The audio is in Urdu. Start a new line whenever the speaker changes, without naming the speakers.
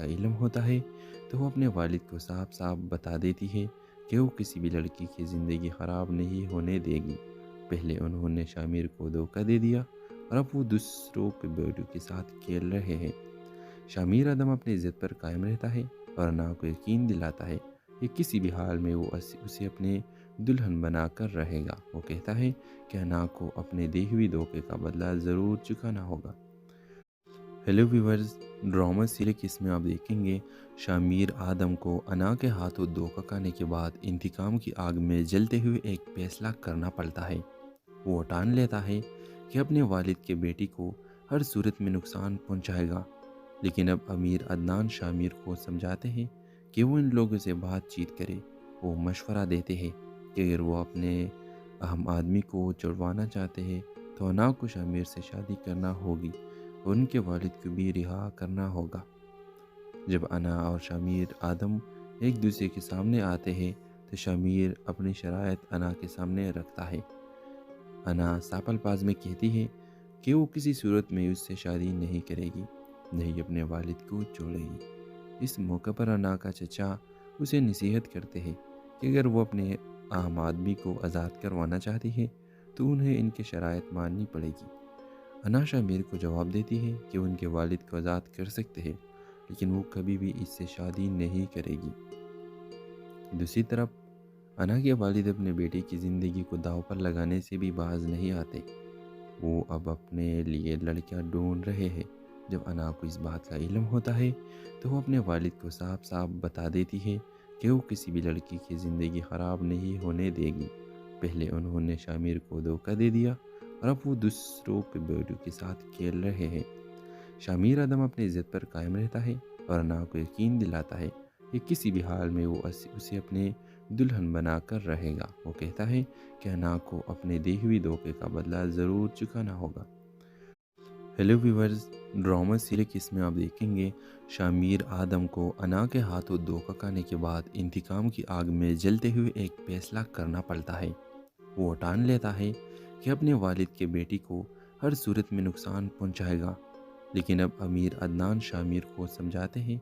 کا علم ہوتا ہے تو وہ اپنے والد کو صاف صاف بتا دیتی ہے کہ وہ کسی بھی لڑکی کی زندگی خراب نہیں ہونے دے گی۔ پہلے انہوں نے شامر کو دھوکہ دے دیا اور اب وہ دوسروں کے بیٹوں کے ساتھ کھیل رہے ہیں۔ شامر ادم اپنی عزت پر قائم رہتا ہے اور انا کو یقین دلاتا ہے کہ کسی بھی حال میں وہ اسے اپنے دلہن بنا کر رہے گا۔ وہ کہتا ہے کہ انا کو اپنے دی ہوئی دھوکے کا بدلہ ضرور چکانا ہوگا۔ ہیلو ویورز، ڈرامہ سیریز میں آپ دیکھیں گے شامر آدم کو انا کے ہاتھوں دھوکہ کھانے کے بعد انتقام کی آگ میں جلتے ہوئے ایک فیصلہ کرنا پڑتا ہے۔ وہ ٹان لیتا ہے کہ اپنے والد کے بیٹی کو ہر صورت میں نقصان پہنچائے گا، لیکن اب امیر عدنان شامر کو سمجھاتے ہیں کہ وہ ان لوگوں سے بات چیت کرے۔ وہ مشورہ دیتے ہیں کہ اگر وہ اپنے اہم آدمی کو چھڑوانا چاہتے ہیں تو انا کو شامر سے شادی کرنا ہوگی اور ان کے والد کو بھی رہا کرنا ہوگا۔ جب انا اور شامر آدم ایک دوسرے کے سامنے آتے ہیں تو شامر اپنی شرائط انا کے سامنے رکھتا ہے۔ انا ساپل پاز میں کہتی ہے کہ وہ کسی صورت میں اس سے شادی نہیں کرے گی، نہیں اپنے والد کو چھوڑے گی۔ اس موقع پر انا کا چچا اسے نصیحت کرتے ہیں کہ اگر وہ اپنے اہم آدمی کو آزاد کروانا چاہتی ہے تو انہیں ان کی شرائط ماننی پڑے گی۔ انا شامر کو جواب دیتی ہے کہ ان کے والد کو آزاد کر سکتے ہیں، لیکن وہ کبھی بھی اس سے شادی نہیں کرے گی۔ دوسری طرف انا کے والد اپنے بیٹے کی زندگی کو داؤ پر لگانے سے بھی باز نہیں آتے۔ وہ اب اپنے لیے لڑکیاں ڈھونڈ رہے ہیں۔ جب انا کو اس بات کا علم ہوتا ہے تو وہ اپنے والد کو صاف صاف بتا دیتی ہے کہ وہ کسی بھی لڑکی کی زندگی خراب نہیں ہونے دے گی۔ پہلے انہوں نے شامر کو دھوکہ دے دیا اور اب وہ دوسروں کے بیٹوں کے ساتھ کھیل رہے ہیں۔ شامر ادم اپنی عزت پر قائم رہتا ہے اور انا کو یقین دلاتا ہے کہ کسی بھی حال میں وہ اسے اپنے دلہن بنا کر رہے گا۔ وہ کہتا ہے کہ انا کو اپنے دی ہوئی دھوکے کا بدلہ ضرور چکانا ہوگا۔ ہیلو ویورز، ڈرامہ سیریز میں آپ دیکھیں گے شامر آدم کو انا کے ہاتھوں دھوکہ کھانے کے بعد انتقام کی آگ میں جلتے ہوئے ایک فیصلہ کرنا پڑتا ہے۔ وہ ٹان لیتا ہے کہ اپنے والد کے بیٹی کو ہر صورت میں نقصان پہنچائے گا، لیکن اب امیر عدنان شامر کو سمجھاتے ہیں